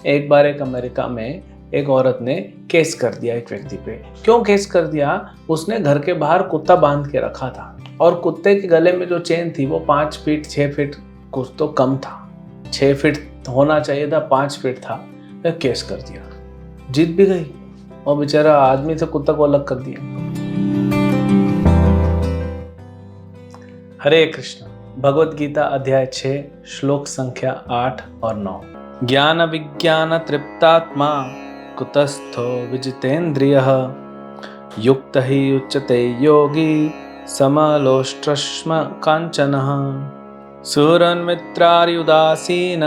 एक बार एक अमेरिका में एक औरत ने केस कर दिया एक व्यक्ति पे। क्यों केस कर दिया? उसने घर के बाहर कुत्ता बांध के रखा था और कुत्ते के गले में जो चेन थी वो 5 फीट 6 फीट कुछ तो कम था। 6 फीट होना चाहिए था, 5 फीट था। तो केस कर दिया, जीत भी गई और बेचारा आदमी से कुत्ता को अलग कर दिया। हरे कृष्ण। भगवत गीता अध्याय 6 श्लोक संख्या 8 और 9। ज्ञान विज्ञान तृप्तात्मा कुतस्थो विजितेन्द्रियः युक्त ही उच्यते योगी समलोष्ट्रश्म कांचनः सुरन्मित्रारि उदासीन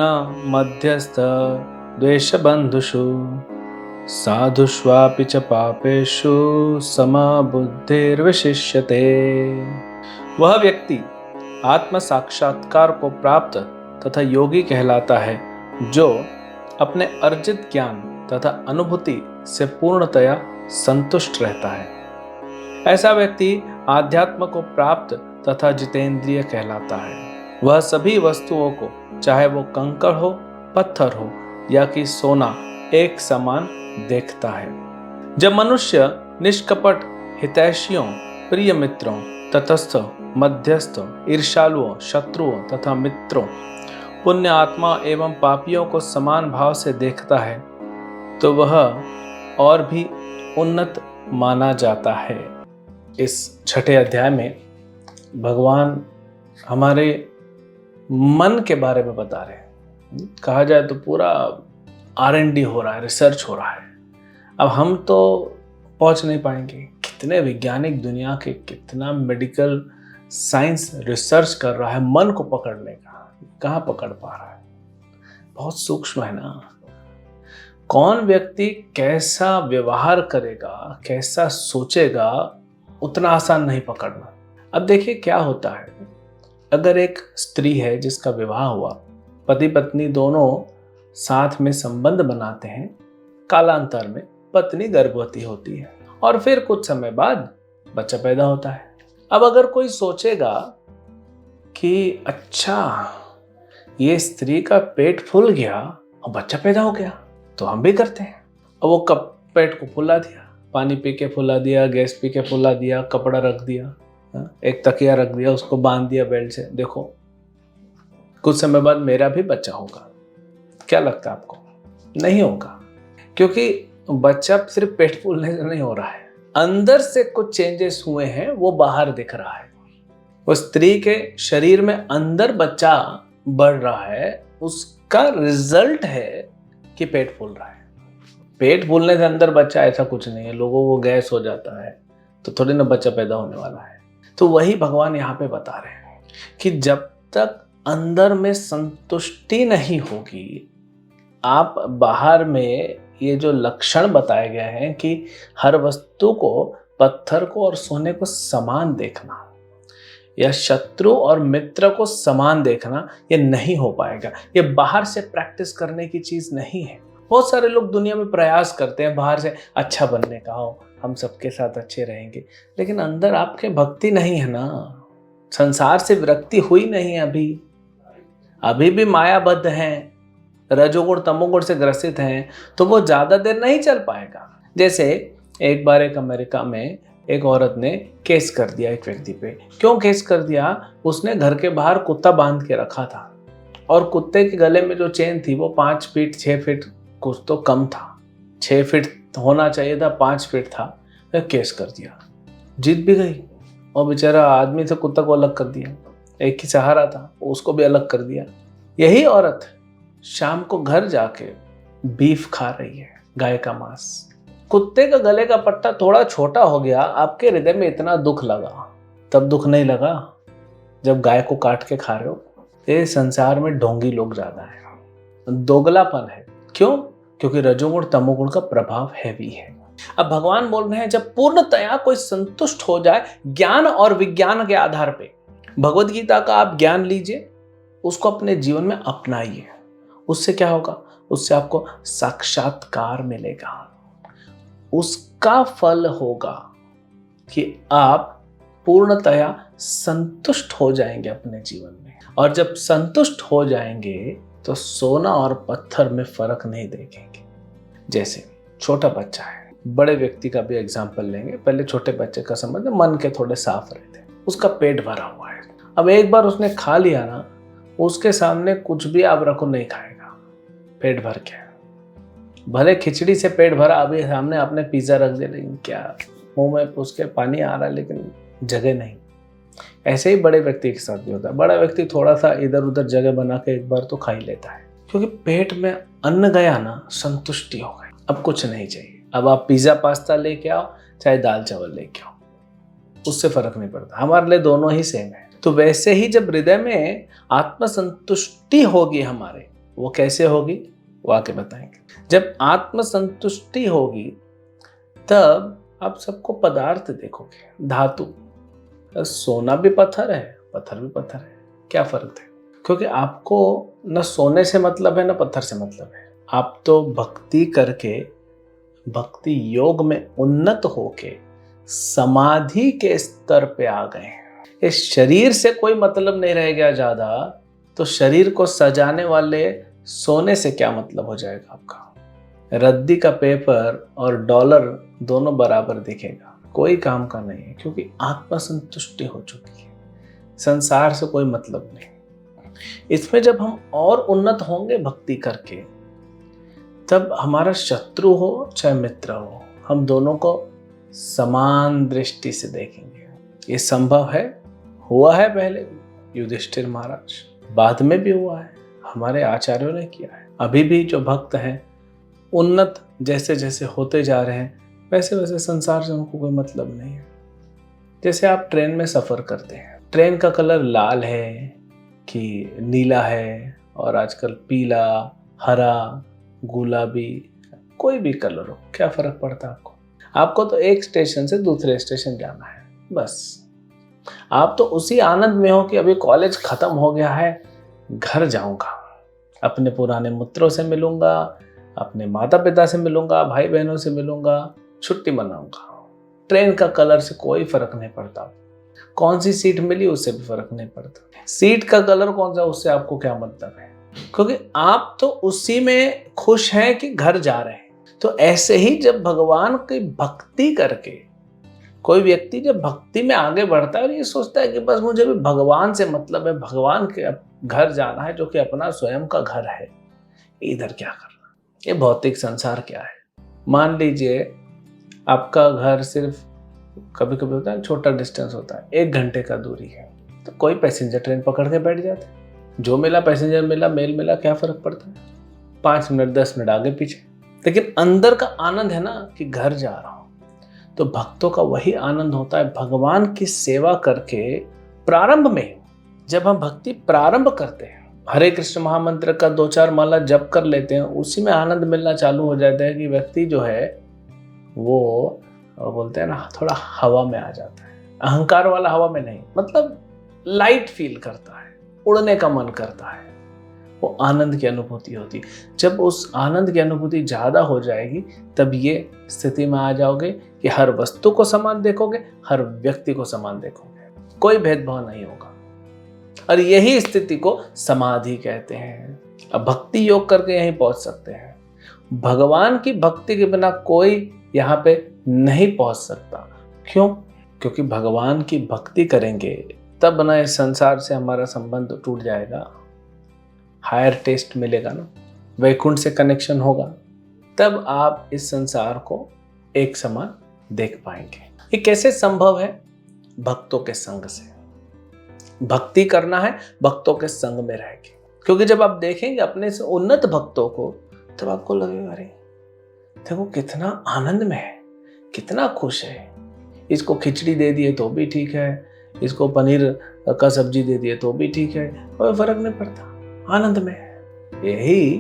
मध्यस्थ द्वेषबन्धुषु साधुष्वापि च पापेषु समबुद्धिर्विशिष्यते। वह व्यक्ति आत्म साक्षात्कार को प्राप्त तथा योगी कहलाता है जो अपने अर्जित ज्ञान तथा अनुभूति से पूर्णतया संतुष्ट रहता है। ऐसा व्यक्ति आध्यात्म को प्राप्त तथा जितेंद्रिय कहलाता है। वह सभी वस्तुओं को, चाहे वो कंकड़ हो, पत्थर हो या कि सोना, एक समान देखता है। जब मनुष्य निष्कपट हितैषियों, प्रिय मित्रों, तटस्थ, मध्यस्थ, ईर्ष्यालुओं, शत्रुओं तथा मित्रों, पुण्य आत्मा एवं पापियों को समान भाव से देखता है तो वह और भी उन्नत माना जाता है। इस छठे अध्याय में भगवान हमारे मन के बारे में बता रहे हैं। कहा जाए तो पूरा R&D हो रहा है, रिसर्च हो रहा है। अब हम तो पहुंच नहीं पाएंगे। कितने वैज्ञानिक दुनिया के, कितना मेडिकल साइंस रिसर्च कर रहा है मन को पकड़ने का, कहाँ पकड़ पा रहा है? बहुत सूक्ष्म है ना। कौन व्यक्ति कैसा व्यवहार करेगा, कैसा सोचेगा, उतना आसान नहीं पकड़ना। अब देखिए क्या होता है। अगर एक स्त्री है जिसका विवाह हुआ, पति पत्नी दोनों साथ में संबंध बनाते हैं, कालांतर में पत्नी गर्भवती होती है और फिर कुछ समय बाद बच्चा पैदा होता है। अब अगर कोई सोचेगा कि अच्छा ये स्त्री का पेट फूल गया और बच्चा पैदा हो गया तो हम भी करते हैं, और वो कब पेट को फुला दिया, पानी पी के फुला दिया, गैस पी के फुला दिया, कपड़ा रख दिया, एक तकिया रख दिया, उसको बांध दिया बेल्ट से, देखो कुछ समय बाद मेरा भी बच्चा होगा। क्या लगता है आपको? नहीं होगा, क्योंकि बच्चा सिर्फ पेट फूलने से नहीं हो रहा है, अंदर से कुछ चेंजेस हुए हैं, वो बाहर दिख रहा है। वो स्त्री के शरीर में अंदर बच्चा बढ़ रहा है, उसका रिजल्ट है कि पेट फूल रहा है। पेट फूलने से अंदर बच्चा ऐसा कुछ नहीं है। लोगों को गैस हो जाता है तो थोड़ी ना बच्चा पैदा होने वाला है। तो वही भगवान यहाँ पे बता रहे हैं कि जब तक अंदर में संतुष्टि नहीं होगी, आप बाहर में ये जो लक्षण बताए गए हैं कि हर वस्तु को, पत्थर को और सोने को समान देखना या शत्रु और मित्र को समान देखना, ये नहीं हो पाएगा। ये बाहर से प्रैक्टिस करने की चीज नहीं है। बहुत सारे लोग दुनिया में प्रयास करते हैं बाहर से अच्छा बनने का, हो हम सबके साथ अच्छे रहेंगे, लेकिन अंदर आपके भक्ति नहीं है ना। संसार से विरक्ति हुई नहीं है, अभी भी मायाबद्ध हैं, रजोगुण तमोगुण से ग्रसित हैं, तो वो ज्यादा देर नहीं चल पाएगा। जैसे एक बार एक अमेरिका में एक औरत ने केस कर दिया एक व्यक्ति पे। क्यों केस कर दिया? उसने घर के बाहर कुत्ता बांध के रखा था और कुत्ते के गले में जो चेन थी वो 5 फीट 6 फीट कुछ तो कम था। 6 फीट होना चाहिए था, 5 फीट था। तो केस कर दिया, जीत भी गई और बेचारा आदमी से कुत्ता को अलग कर दिया। एक ही सहारा था, उसको भी अलग कर दिया। यही औरत शाम को घर जाके बीफ खा रही है, गाय का मांस। कुत्ते का गले का पट्टा थोड़ा छोटा हो गया, आपके हृदय में इतना दुख लगा। तब दुख नहीं लगा जब गाय को काट के खा रहे हो। ये संसार में ढोंगी लोग ज्यादा है, दोगलापन है। क्यों? क्योंकि रजोगुण तमोगुण का प्रभाव हैवी है। अब भगवान बोल रहे हैं जब पूर्णतया कोई संतुष्ट हो जाए ज्ञान और विज्ञान के आधार पे, भगवत गीता का आप ज्ञान लीजिए, उसको अपने जीवन में अपनाइए। उससे क्या होगा? उससे आपको साक्षात्कार मिलेगा। उसका फल होगा कि आप पूर्णतया संतुष्ट हो जाएंगे अपने जीवन में। और जब संतुष्ट हो जाएंगे तो सोना और पत्थर में फर्क नहीं देखेंगे। जैसे छोटा बच्चा है, बड़े व्यक्ति का भी एग्जाम्पल लेंगे। पहले छोटे बच्चे का समझ मन के थोड़े साफ रहते, उसका पेट भरा हुआ है। अब एक बार उसने खा लिया ना, उसके सामने कुछ भी आप रखो नहीं खाएगा, पेट भर के। भले खिचड़ी से पेट भरा, अभी सामने आपने पिज्जा रख दिया, लेकिन क्या मुंह में उसके पानी आ रहा है, लेकिन जगह नहीं। ऐसे ही बड़े व्यक्ति के साथ भी होता है। बड़ा व्यक्ति थोड़ा सा इधर उधर जगह बना के एक बार तो खा ही लेता है, क्योंकि पेट में अन्न गया ना, संतुष्टि हो गई, अब कुछ नहीं चाहिए। अब आप पिज्जा पास्ता लेके आओ, चाहे दाल चावल लेके आओ, उससे फर्क नहीं पड़ता। हमारे लिए दोनों ही सेम है। तो वैसे ही जब हृदय में आत्मसंतुष्टि होगी हमारे, वो कैसे होगी वो आके बताएंगे। जब आत्मसंतुष्टि होगी तब आप सबको पदार्थ देखोगे, धातु। सोना भी पत्थर है, पत्थर भी पत्थर है, क्या फर्क है? क्योंकि आपको न सोने से मतलब है न पत्थर से मतलब है। आप तो भक्ति करके, भक्ति योग में उन्नत होके समाधि के स्तर पे आ गए हैं। इस शरीर से कोई मतलब नहीं रह गया ज्यादा, तो शरीर को सजाने वाले सोने से क्या मतलब हो जाएगा आपका? रद्दी का पेपर और डॉलर दोनों बराबर दिखेगा, कोई काम का नहीं है, क्योंकि आत्मा संतुष्टि हो चुकी है। संसार से कोई मतलब नहीं। इसमें जब हम और उन्नत होंगे भक्ति करके, तब हमारा शत्रु हो चाहे मित्र हो, हम दोनों को समान दृष्टि से देखेंगे। ये संभव है, हुआ है पहले भी, युधिष्ठिर महाराज, बाद में भी हुआ है, हमारे आचार्यों ने किया है। अभी भी जो भक्त हैं उन्नत जैसे जैसे होते जा रहे हैं, वैसे वैसे संसार से उनको कोई मतलब नहीं है। जैसे आप ट्रेन में सफ़र करते हैं, ट्रेन का कलर लाल है कि नीला है, और आजकल पीला, हरा, गुलाबी, कोई भी कलर हो, क्या फ़र्क पड़ता है आपको? आपको तो एक स्टेशन से दूसरे स्टेशन जाना है, बस। आप तो उसी आनंद में हो कि अभी कॉलेज ख़त्म हो गया है, घर जाऊँगा, अपने पुराने मित्रों से मिलूँगा, अपने माता पिता से मिलूँगा, भाई बहनों से मिलूँगा, छुट्टी मनाऊँगा। ट्रेन का कलर से कोई फ़र्क नहीं पड़ता, कौन सी सीट मिली उससे भी फ़र्क नहीं पड़ता। सीट का कलर कौन सा, उससे आपको क्या मतलब है? क्योंकि आप तो उसी में खुश हैं कि घर जा रहे हैं। तो ऐसे ही जब भगवान की भक्ति करके कोई व्यक्ति जब भक्ति में आगे बढ़ता है और ये सोचता है कि बस मुझे भी भगवान से मतलब है, भगवान के घर जाना है, जो कि अपना स्वयं का घर है, इधर क्या करना, ये भौतिक संसार क्या है। मान लीजिए आपका घर सिर्फ, कभी कभी होता है छोटा डिस्टेंस होता है, 1 घंटे का दूरी है, तो कोई पैसेंजर ट्रेन पकड़ के बैठ जाते हैं, जो मिला पैसेंजर मिला, मेल मिला, क्या फर्क पड़ता है? 5 मिनट 10 मिनट आगे पीछे, लेकिन अंदर का आनंद है ना कि घर जा रहा हूं। तो भक्तों का वही आनंद होता है भगवान की सेवा करके। प्रारंभ में जब हम भक्ति प्रारंभ करते हैं, हरे कृष्ण महामंत्र का 2-4 माला जप कर लेते हैं, उसी में आनंद मिलना चालू हो जाता है कि व्यक्ति जो है वो बोलते हैं ना, थोड़ा हवा में आ जाता है। अहंकार वाला हवा में नहीं, मतलब लाइट फील करता है, उड़ने का मन करता है, वो आनंद की अनुभूति होती। जब उस आनंद की अनुभूति ज्यादा हो जाएगी, तब ये स्थिति में आ जाओगे कि हर वस्तु को समान देखोगे, हर व्यक्ति को समान देखोगे, कोई भेदभाव नहीं होगा। और यही स्थिति को समाधि कहते हैं। अब भक्ति योग करके यहीं पहुंच सकते हैं। भगवान की भक्ति के बिना कोई यहाँ पे नहीं पहुंच सकता। क्यों? क्योंकि भगवान की भक्ति करेंगे तब ना इस संसार से हमारा संबंध टूट जाएगा, हायर टेस्ट मिलेगा ना, वैकुंठ से कनेक्शन होगा, तब आप इस संसार को एक समान देख पाएंगे। ये कैसे संभव है? भक्तों के संग से। भक्ति करना है भक्तों के संग में रह के, क्योंकि जब आप देखेंगे अपने से उन्नत भक्तों को, तब आपको लगेगा अरे देखो कितना आनंद में है, कितना खुश है। इसको खिचड़ी दे दिए तो भी ठीक है, इसको पनीर का सब्जी दे दिए तो भी ठीक है, कोई फर्क नहीं पड़ता, आनंद में है। यही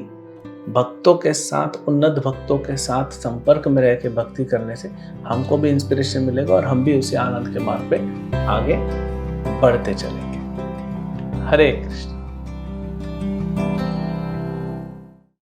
भक्तों के साथ, उन्नत भक्तों के साथ संपर्क में रह के भक्ति करने से हमको भी इंस्पिरेशन मिलेगा और हम भी उसी आनंद के मार्ग पे आगे बढ़ते चलेंगे। हरे कृष्ण।